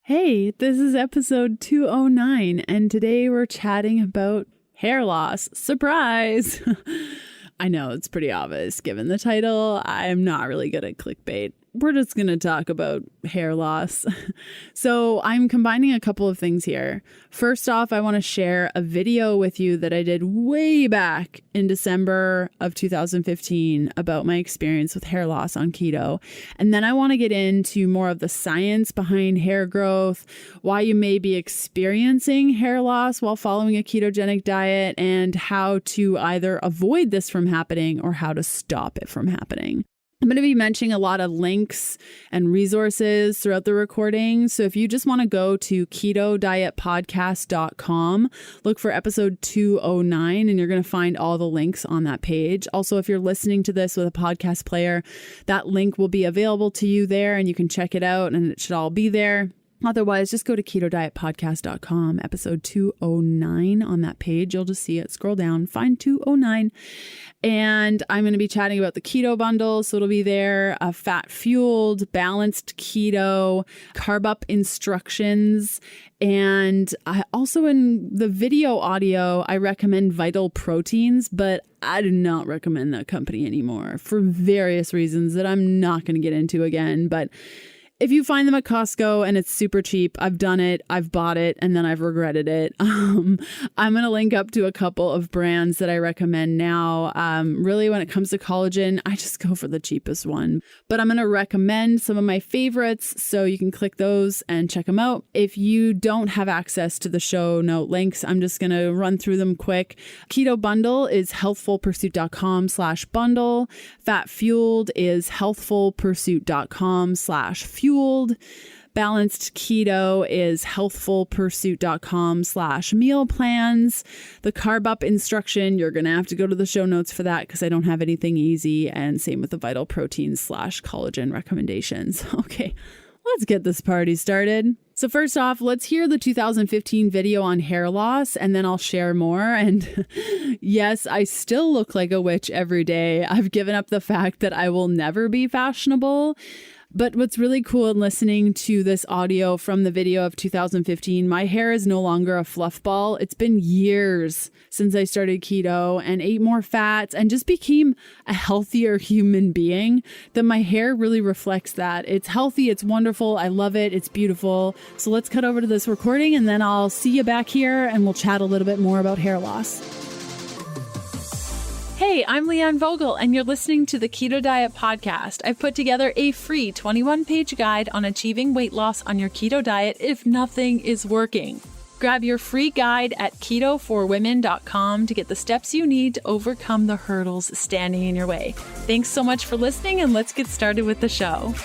Hey, this is episode 209, and today we're chatting about hair loss. Surprise! I know, it's pretty obvious given the title. I'm not really good at clickbait. We're just going to talk about hair loss. So I'm combining a couple of things here. First off, I want to share a video with you that I did way back in December of 2015 about my experience with hair loss on keto. And then I want to get into more of the science behind hair growth, why you may be experiencing hair loss while following a ketogenic diet, and how to either avoid this from happening or how to stop it from happening. I'm going to be mentioning a lot of links and resources throughout the recording. So if you just want to go to ketodietpodcast.com, look for episode 209, and you're going to find all the links on that page. Also, if you're listening to this with a podcast player, that link will be available to you there and you can check it out and it should all be there. Otherwise, just go to ketodietpodcast.com, episode 209 on that page. You'll just see it. Scroll down, find 209. And I'm going to be chatting about the Keto Bundle. So it'll be there, fat-fueled, balanced keto, carb-up instructions. And I also in the video audio, I recommend Vital Proteins, but I do not recommend that company anymore for various reasons that I'm not going to get into again. But if you find them at Costco and it's super cheap, I've done it, I've bought it, and then I've regretted it. I'm going to link up to a couple of brands that I recommend now. Really, when it comes to collagen, I just go for the cheapest one. But I'm going to recommend some of my favorites, so you can click those and check them out. If you don't have access to the show note links, I'm just going to run through them quick. Keto Bundle is healthfulpursuit.com/bundle. Fat Fueled is healthfulpursuit.com/fueled. Balanced keto is healthfulpursuit.com/meal plans. The carb up instruction, you're going to have to go to the show notes for that because I don't have anything easy. And same with the Vital Proteins /collagen recommendations. Okay, let's get this party started. So first off, let's hear the 2015 video on hair loss, and then I'll share more. And yes, I still look like a witch every day. I've given up the fact that I will never be fashionable. But what's really cool in listening to this audio from the video of 2015, my hair is no longer a fluff ball. It's been years since I started keto and ate more fats and just became a healthier human being, that my hair really reflects that. It's healthy. It's wonderful. I love it. It's beautiful. So let's cut over to this recording and then I'll see you back here and we'll chat a little bit more about hair loss. Hey, I'm Leanne Vogel, and you're listening to the Keto Diet Podcast. I've put together a free 21-page guide on achieving weight loss on your keto diet if nothing is working. Grab your free guide at ketoforwomen.com to get the steps you need to overcome the hurdles standing in your way. Thanks so much for listening, and let's get started with the show.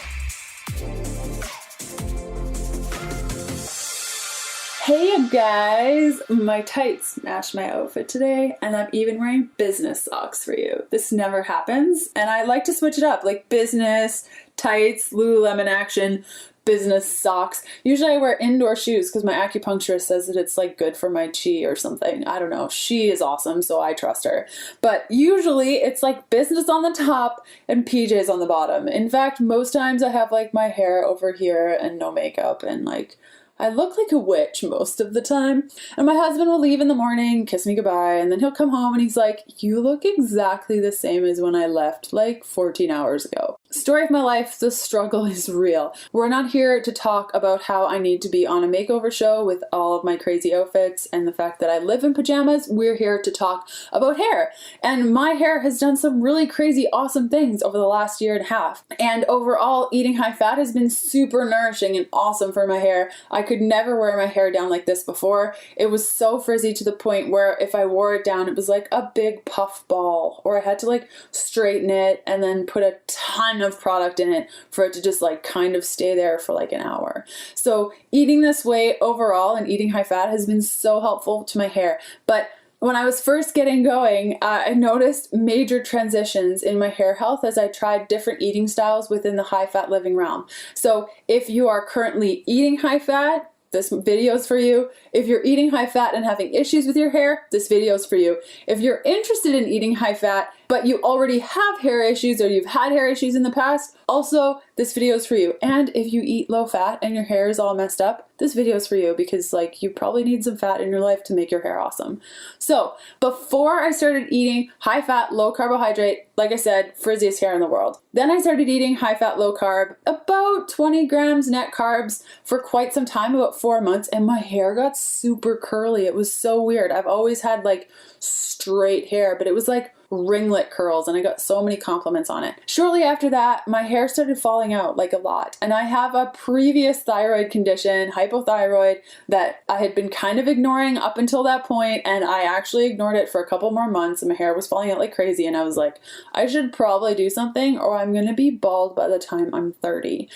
Hey guys, my tights match my outfit today, and I'm even wearing business socks for you. This never happens, and I like to switch it up, like business, tights, Lululemon action, business socks. Usually I wear indoor shoes because my acupuncturist says that it's like good for my chi or something. I don't know. She is awesome, so I trust her. But usually it's like business on the top and PJs on the bottom. In fact, most times I have like my hair over here and no makeup, and like I look like a witch most of the time. And my husband will leave in the morning, kiss me goodbye, and then he'll come home and he's like, you look exactly the same as when I left like 14 hours ago. Story of my life, the struggle is real. We're not here to talk about how I need to be on a makeover show with all of my crazy outfits and the fact that I live in pajamas. We're here to talk about hair. And my hair has done some really crazy, awesome things over the last year and a half. And overall, eating high fat has been super nourishing and awesome for my hair. I could never wear my hair down like this before. It was so frizzy to the point where if I wore it down, it was like a big puff ball, or I had to like straighten it and then put a ton of product in it for it to just like kind of stay there for like an hour. So eating this way overall and eating high fat has been so helpful to my hair. But when I was first getting going, I noticed major transitions in my hair health as I tried different eating styles within the high fat living realm. So if you are currently eating high fat, this video is for you. If you're eating high fat and having issues with your hair, this video is for you. If you're interested in eating high fat but you already have hair issues or you've had hair issues in the past, also this video is for you. And if you eat low fat and your hair is all messed up, this video is for you because like you probably need some fat in your life to make your hair awesome. So before I started eating high fat, low carbohydrate, like I said, frizziest hair in the world. Then I started eating high fat, low carb, about 20 grams net carbs for quite some time, about 4 months, and my hair got super curly. It was so weird. I've always had like straight hair, but it was like ringlet curls, and I got so many compliments on it. Shortly after that, my hair started falling out like a lot, and I have a previous thyroid condition, hypothyroid, that I had been kind of ignoring up until that point, and I actually ignored it for a couple more months, and my hair was falling out like crazy, and I was like, I should probably do something or I'm gonna be bald by the time I'm 30.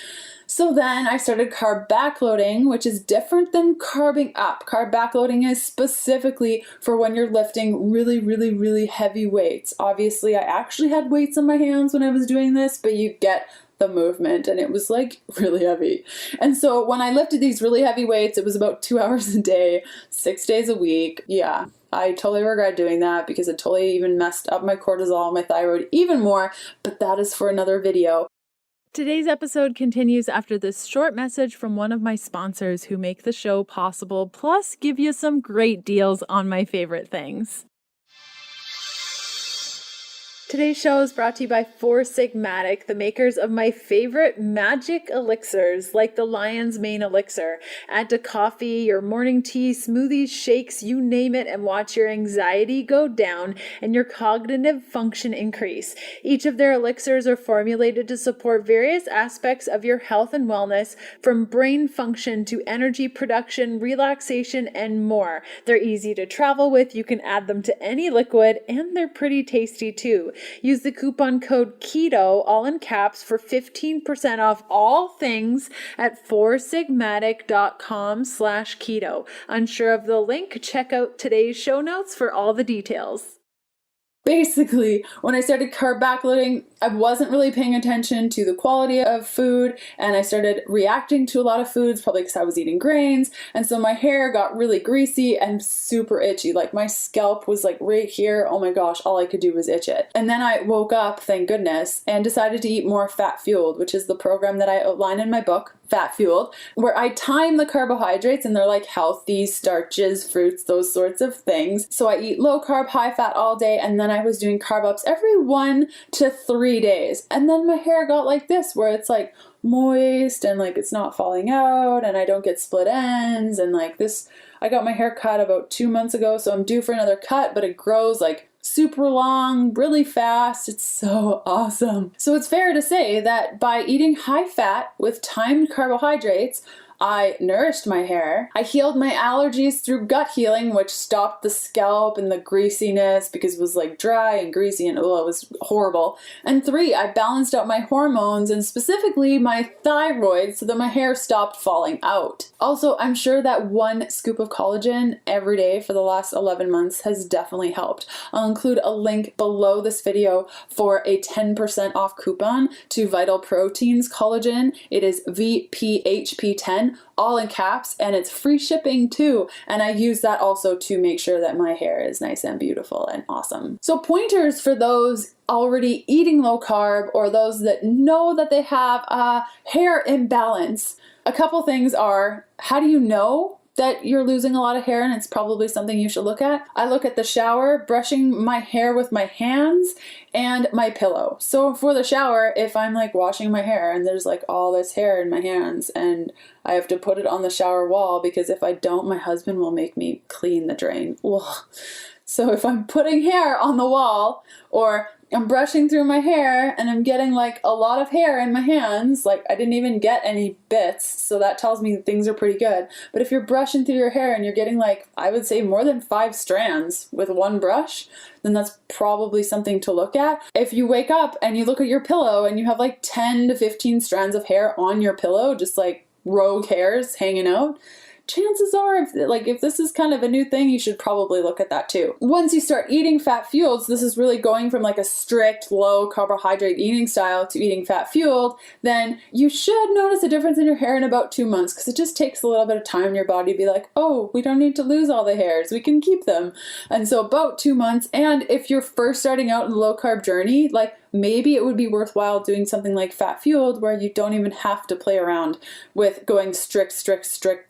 So then I started carb backloading, which is different than carbing up. Carb backloading is specifically for when you're lifting really, really, really heavy weights. Obviously, I actually had weights in my hands when I was doing this, but you get the movement, and it was like really heavy. And so when I lifted these really heavy weights, it was about 2 hours a day, 6 days a week. Yeah, I totally regret doing that because it totally even messed up my cortisol, my thyroid even more, but that is for another video. Today's episode continues after this short message from one of my sponsors who make the show possible, plus give you some great deals on my favorite things. Today's show is brought to you by Four Sigmatic, the makers of my favorite magic elixirs, like the Lion's Mane Elixir. Add to coffee, your morning tea, smoothies, shakes, you name it, and watch your anxiety go down and your cognitive function increase. Each of their elixirs are formulated to support various aspects of your health and wellness, from brain function to energy production, relaxation, and more. They're easy to travel with, you can add them to any liquid, and they're pretty tasty too. Use the coupon code KETO, all in caps, for 15% off all things at foursigmatic.com/keto. Unsure of the link? Check out today's show notes for all the details. Basically, when I started carb backloading, I wasn't really paying attention to the quality of food, and I started reacting to a lot of foods, probably because I was eating grains, and so my hair got really greasy and super itchy. Like my scalp was like right here. Oh my gosh, all I could do was itch it. And then I woke up, thank goodness, and decided to eat more fat fueled, which is the program that I outline in my book, Fat Fueled, where I time the carbohydrates, and they're like healthy starches, fruits, those sorts of things. So I eat low carb, high fat all day, and then I was doing carb ups every 1 to 3 days. And then my hair got like this, where it's like moist and like it's not falling out, and I don't get split ends, and like this, I got my hair cut about 2 months ago, so I'm due for another cut, but it grows like super long, really fast. It's so awesome. So it's fair to say that by eating high fat with timed carbohydrates, I nourished my hair. I healed my allergies through gut healing, which stopped the scalp and the greasiness because it was like dry and greasy and it was horrible. And 3, I balanced out my hormones and specifically my thyroid so that my hair stopped falling out. Also, I'm sure that 1 scoop of collagen every day for the last 11 months has definitely helped. I'll include a link below this video for a 10% off coupon to Vital Proteins collagen. It is VPHP10. All in caps, and it's free shipping too. And I use that also to make sure that my hair is nice and beautiful and awesome. So pointers for those already eating low carb or those that know that they have a hair imbalance. A couple things are, how do you know that you're losing a lot of hair and it's probably something you should look at? I look at the shower, brushing my hair with my hands, and my pillow. So for the shower, if I'm like washing my hair and there's like all this hair in my hands and I have to put it on the shower wall because if I don't, my husband will make me clean the drain. Ugh. So if I'm putting hair on the wall, or I'm brushing through my hair and I'm getting like a lot of hair in my hands, like I didn't even get any bits, so that tells me that things are pretty good. But if you're brushing through your hair and you're getting like, I would say more than 5 strands with one brush, then that's probably something to look at. If you wake up and you look at your pillow and you have like 10 to 15 strands of hair on your pillow, just like rogue hairs hanging out, chances are if this is kind of a new thing, you should probably look at that too. Once you start eating fat fueled, this is really going from like a strict low carbohydrate eating style to eating fat fueled, then you should notice a difference in your hair in about 2 months, because it just takes a little bit of time in your body to be like, oh, we don't need to lose all the hairs, we can keep them. And so about 2 months. And if you're first starting out in the low carb journey, like maybe it would be worthwhile doing something like fat fueled, where you don't even have to play around with going strict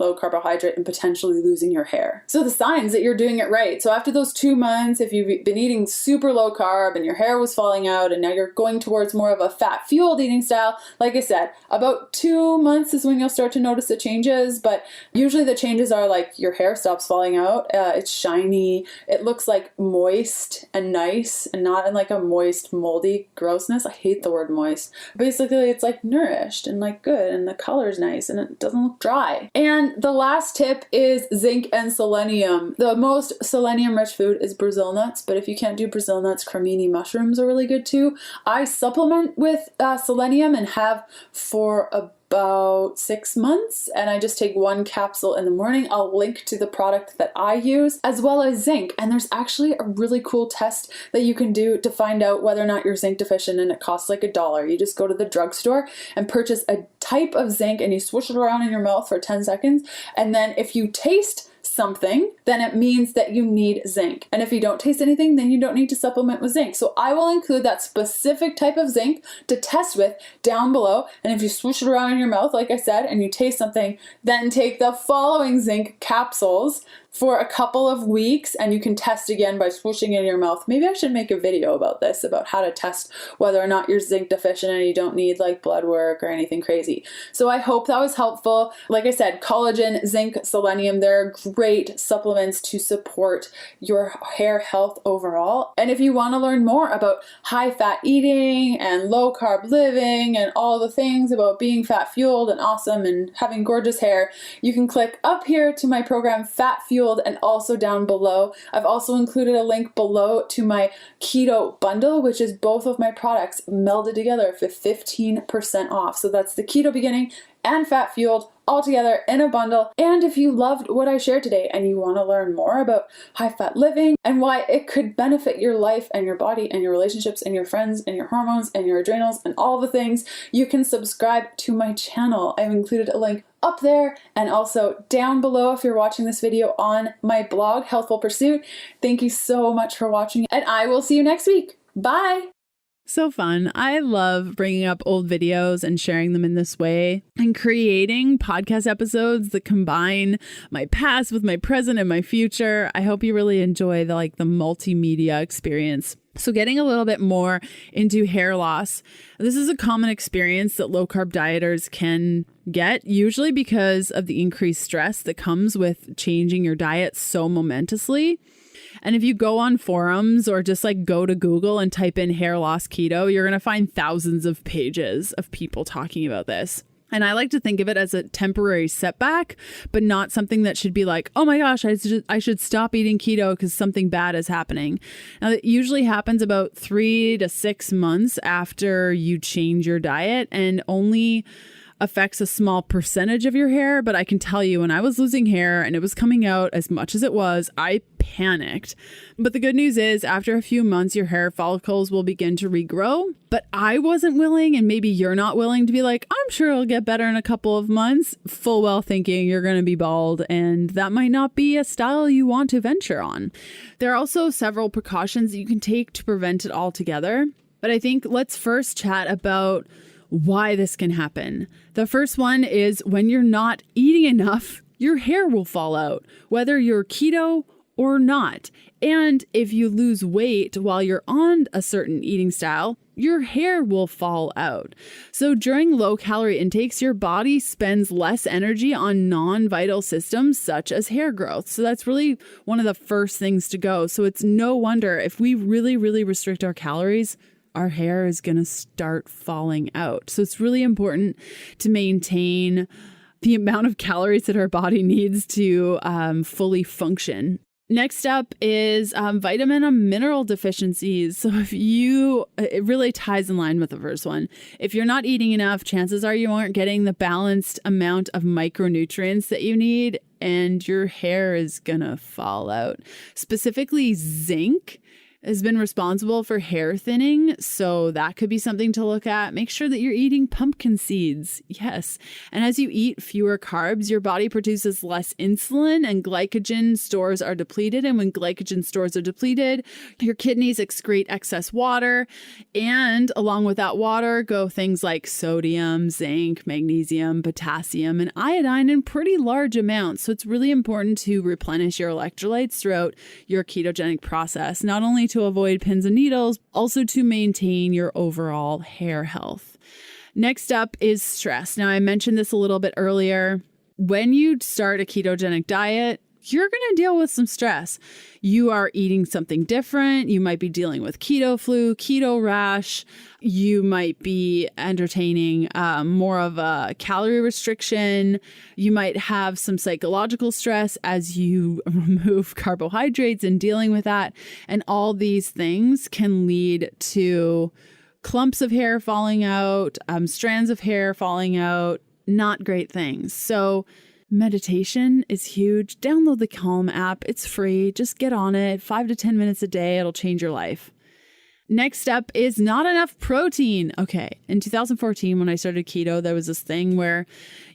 low carbohydrate and potentially losing your hair. So the signs that you're doing it right. So after those 2 months, if you've been eating super low carb and your hair was falling out and now you're going towards more of a fat fueled eating style, like I said, about 2 months is when you'll start to notice the changes. But usually the changes are like your hair stops falling out, it's shiny, it looks like moist and nice and not in like a moist, moldy grossness. I hate the word moist. Basically, it's like nourished and like good, and the color's nice and it doesn't look dry. And the last tip is zinc and selenium. The most selenium rich food is Brazil nuts, but if you can't do Brazil nuts, cremini mushrooms are really good too. I supplement with selenium and have for about 6 months, and I just take 1 capsule in the morning. I'll link to the product that I use, as well as zinc. And there's actually a really cool test that you can do to find out whether or not you're zinc deficient, and it costs like $1. You just go to the drugstore and purchase a type of zinc and you swish it around in your mouth for 10 seconds. And then if you taste something, then it means that you need zinc. And if you don't taste anything, then you don't need to supplement with zinc. So I will include that specific type of zinc to test with down below. And if you swoosh it around in your mouth, like I said, and you taste something, then take the following zinc capsules for a couple of weeks, and you can test again by swooshing it in your mouth. Maybe I should make a video about this, about how to test whether or not you're zinc deficient and you don't need like blood work or anything crazy. So I hope that was helpful. Like I said, collagen, zinc, selenium, they're great supplements to support your hair health overall. And if you want to learn more about high fat eating and low carb living and all the things about being fat fueled and awesome and having gorgeous hair, you can click up here to my program Fat Fueled, and also down below. I've also included a link below to my Keto Bundle, which is both of my products melded together for 15% off. So that's the Keto Beginning and Fat Fueled all together in a bundle. And if you loved what I shared today and you want to learn more about high fat living and why it could benefit your life and your body and your relationships and your friends and your hormones and your adrenals and all the things, you can subscribe to my channel. I've included a link up there and also down below if you're watching this video on my blog, Healthful Pursuit. Thank you so much for watching, and I will see you next week. Bye! So fun. I love bringing up old videos and sharing them in this way and creating podcast episodes that combine my past with my present and my future. I hope you really enjoy the multimedia experience. So getting a little bit more into hair loss. This is a common experience that low carb dieters can get, usually because of the increased stress that comes with changing your diet so momentously. And if you go on forums or just go to Google and type in hair loss keto, you're going to find thousands of pages of people talking about this. And I like to think of it as a temporary setback, but not something that should be like, oh my gosh, I should stop eating keto because something bad is happening. Now, that usually happens about 3 to 6 months after you change your diet, and only affects a small percentage of your hair. But I can tell you, when I was losing hair and it was coming out as much as it was, I panicked. But the good news is, after a few months, your hair follicles will begin to regrow. But I wasn't willing, and maybe you're not willing, to be like, I'm sure it'll get better in a couple of months, full well thinking you're going to be bald, and that might not be a style you want to venture on. There are also several precautions that you can take to prevent it altogether. But I think let's first chat about why this can happen. The first one is, when you're not eating enough, your hair will fall out, whether you're keto or not. And if you lose weight while you're on a certain eating style, your hair will fall out. So during low calorie intakes, your body spends less energy on non-vital systems such as hair growth. So that's really one of the first things to go. So it's no wonder if we really, really restrict our calories, our hair is going to start falling out. So it's really important to maintain the amount of calories that our body needs to fully function. Next up is vitamin and mineral deficiencies. So it really ties in line with the first one. If you're not eating enough, chances are you aren't getting the balanced amount of micronutrients that you need, and your hair is gonna fall out. Specifically, zinc has been responsible for hair thinning, so that could be something to look at. Make sure that you're eating pumpkin seeds. Yes. And as you eat fewer carbs, your body produces less insulin and glycogen stores are depleted. And when glycogen stores are depleted, your kidneys excrete excess water. And along with that water go things like sodium, zinc, magnesium, potassium, and iodine in pretty large amounts. So it's really important to replenish your electrolytes throughout your ketogenic process, not only to avoid pins and needles, also to maintain your overall hair health. Next up is stress. Now, I mentioned this a little bit earlier. When you start a ketogenic diet, you're going to deal with some stress. You are eating something different. You might be dealing with keto flu, keto rash. You might be entertaining more of a calorie restriction. You might have some psychological stress as you remove carbohydrates and dealing with that. And all these things can lead to clumps of hair falling out, strands of hair falling out, not great things. So meditation is huge. Download the Calm app. It's free. Just get on it. 5 to 10 minutes a day. It'll change your life. Next up is not enough protein. Okay. In 2014, when I started keto, there was this thing where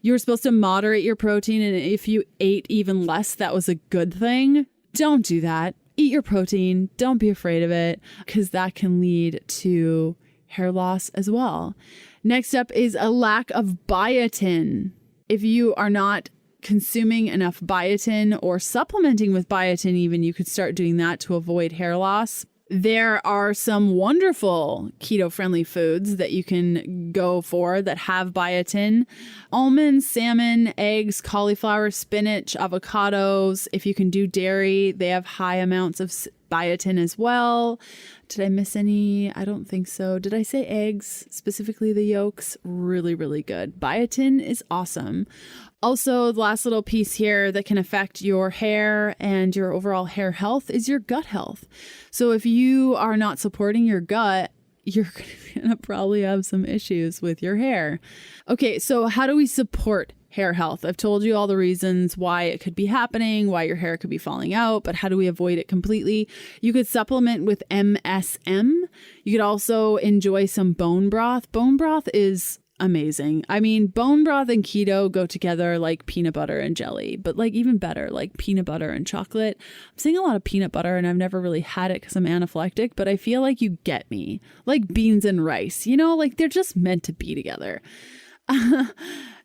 you were supposed to moderate your protein. And if you ate even less, that was a good thing. Don't do that. Eat your protein. Don't be afraid of it, because that can lead to hair loss as well. Next up is a lack of biotin. If you are not consuming enough biotin or supplementing with biotin, even, you could start doing that to avoid hair loss. There are some wonderful keto-friendly foods that you can go for that have biotin. Almonds, salmon, eggs, cauliflower, spinach, avocados. If you can do dairy, they have high amounts of biotin as well. Did I miss any? I don't think so. Did I say eggs? Specifically the yolks? Really, really good. Biotin is awesome. Also, the last little piece here that can affect your hair and your overall hair health is your gut health. So if you are not supporting your gut, you're going to probably have some issues with your hair. Okay, so how do we support hair health? I've told you all the reasons why it could be happening, why your hair could be falling out, but how do we avoid it completely? You could supplement with MSM. You could also enjoy some bone broth. Bone broth is amazing. I mean, bone broth and keto go together like peanut butter and jelly, but like even better, like peanut butter and chocolate. I'm saying a lot of peanut butter and I've never really had it because I'm anaphylactic, but I feel like you get me. Like beans and rice, like they're just meant to be together.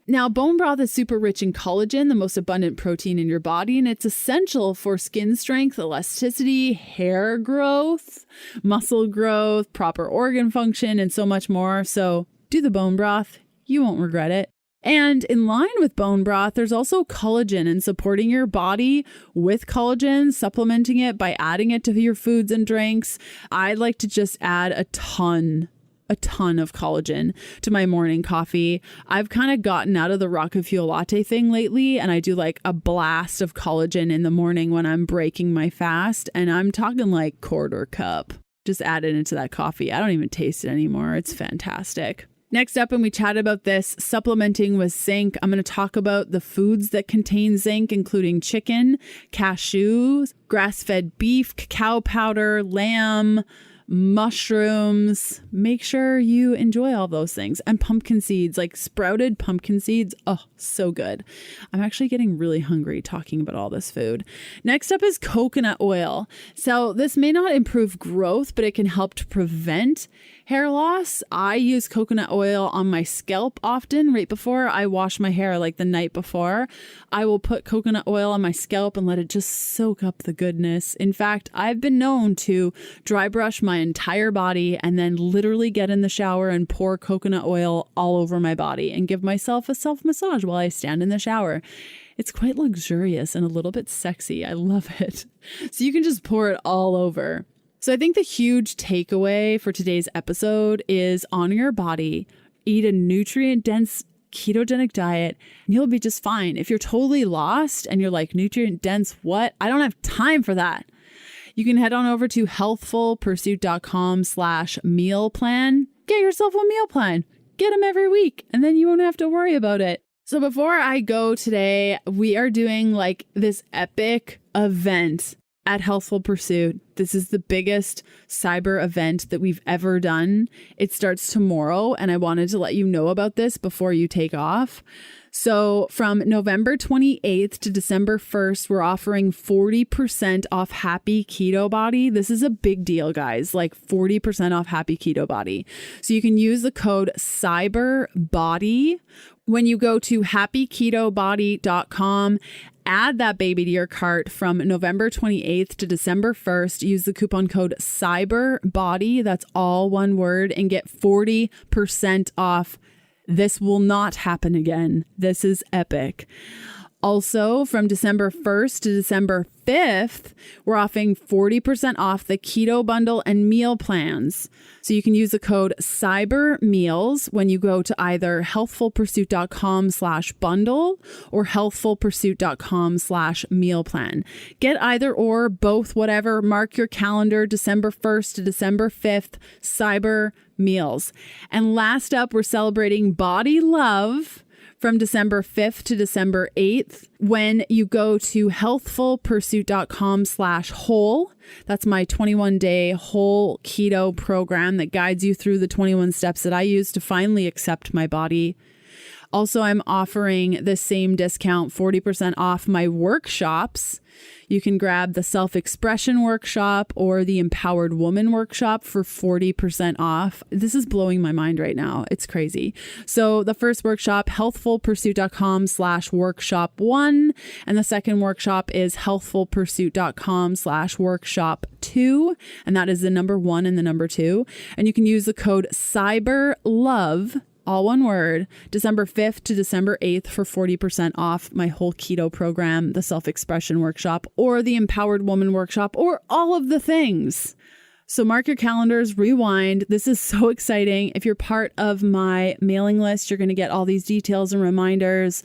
Now, bone broth is super rich in collagen, the most abundant protein in your body, and it's essential for skin strength, elasticity, hair growth, muscle growth, proper organ function, and so much more. So do the bone broth. You won't regret it. And in line with bone broth, there's also collagen, and supporting your body with collagen, supplementing it by adding it to your foods and drinks. I like to just add a ton of collagen to my morning coffee. I've kind of gotten out of the rocket fuel latte thing lately, and I do like a blast of collagen in the morning when I'm breaking my fast, and I'm talking like quarter cup. Just add it into that coffee. I don't even taste it anymore. It's fantastic. Next up, and we chatted about this, supplementing with zinc. I'm going to talk about the foods that contain zinc, including chicken, cashews, grass-fed beef, cacao powder, lamb, mushrooms. Make sure you enjoy all those things. And pumpkin seeds, like sprouted pumpkin seeds. Oh, so good. I'm actually getting really hungry talking about all this food. Next up is coconut oil. So this may not improve growth, but it can help to prevent hair loss. I use coconut oil on my scalp often right before I wash my hair, like the night before. I will put coconut oil on my scalp and let it just soak up the goodness. In fact, I've been known to dry brush my entire body and then literally get in the shower and pour coconut oil all over my body and give myself a self massage while I stand in the shower. It's quite luxurious and a little bit sexy. I love it. So you can just pour it all over. So I think the huge takeaway for today's episode is honor your body, eat a nutrient-dense ketogenic diet, and you'll be just fine. If you're totally lost and you're like, nutrient dense, what? I don't have time for that. You can head on over to healthfulpursuit.com/meal plan. Get yourself a meal plan. Get them every week, and then you won't have to worry about it. So before I go today, we are doing like this epic event at Healthful Pursuit. This is the biggest cyber event that we've ever done. It starts tomorrow, and I wanted to let you know about this before you take off. So from November 28th to December 1st, we're offering 40% off Happy Keto Body. This is a big deal, guys, like 40% off Happy Keto Body. So you can use the code CYBERBODY when you go to happyketobody.com. Add that baby to your cart from November 28th to December 1st. Use the coupon code CYBERBODY, that's all one word, and get 40% off. This will not happen again. This is epic. Also, from December 1st to December 5th, we're offering 40% off the Keto Bundle and meal plans. So you can use the code CYBERMEALS when you go to either healthfulpursuit.com/bundle or healthfulpursuit.com/meal plan. Get either or, both, whatever. Mark your calendar, December 1st to December 5th, CYBERMEALS. And last up, we're celebrating Body Love from December 5th to December 8th when you go to healthfulpursuit.com/whole. That's my 21-day whole keto program that guides you through the 21 steps that I use to finally accept my body. Also, I'm offering the same discount, 40% off my workshops. You can grab the Self-Expression Workshop or the Empowered Woman Workshop for 40% off. This is blowing my mind right now. It's crazy. So the first workshop, healthfulpursuit.com/workshop1. And the second workshop is healthfulpursuit.com/workshop2. And that is the number 1 and the number 2. And you can use the code CYBERLOVE, all one word, December 5th to December 8th for 40% off my whole keto program, the Self-Expression Workshop, or the Empowered Woman Workshop, or all of the things. So mark your calendars, rewind. This is so exciting. If you're part of my mailing list, you're going to get all these details and reminders.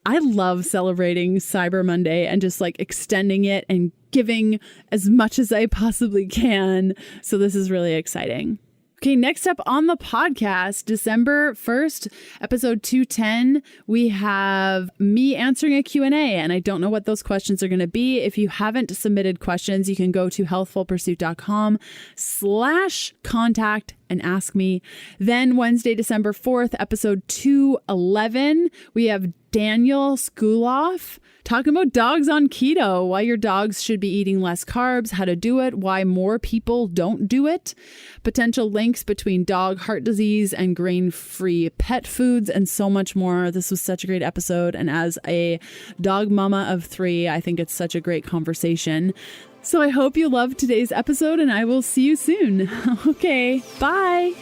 I love celebrating Cyber Monday and just like extending it and giving as much as I possibly can. So this is really exciting. Okay, next up on the podcast, December 1st, episode 210, we have me answering a Q&A, and I don't know what those questions are going to be. If you haven't submitted questions, you can go to healthfulpursuit.com/contact and ask me. Then Wednesday, December 4th, episode 211, we have Daniel Skuloff talking about dogs on keto, why your dogs should be eating less carbs, how to do it, why more people don't do it, potential links between dog heart disease and grain-free pet foods, and so much more. This was such a great episode. And as a dog mama of 3, I think it's such a great conversation. So I hope you loved today's episode, and I will see you soon. Okay, bye.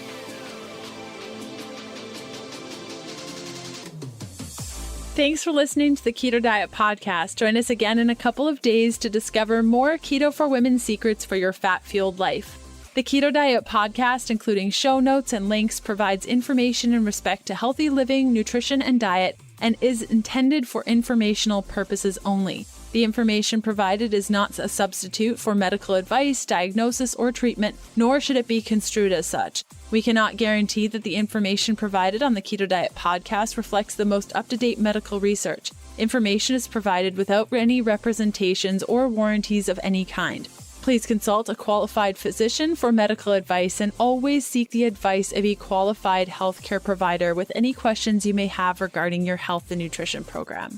Thanks for listening to the Keto Diet Podcast. Join us again in a couple of days to discover more Keto for Women secrets for your fat-fueled life. The Keto Diet Podcast, including show notes and links, provides information in respect to healthy living, nutrition, and diet, and is intended for informational purposes only. The information provided is not a substitute for medical advice, diagnosis, or treatment, nor should it be construed as such. We cannot guarantee that the information provided on the Keto Diet Podcast reflects the most up-to-date medical research. Information is provided without any representations or warranties of any kind. Please consult a qualified physician for medical advice and always seek the advice of a qualified healthcare provider with any questions you may have regarding your health and nutrition program.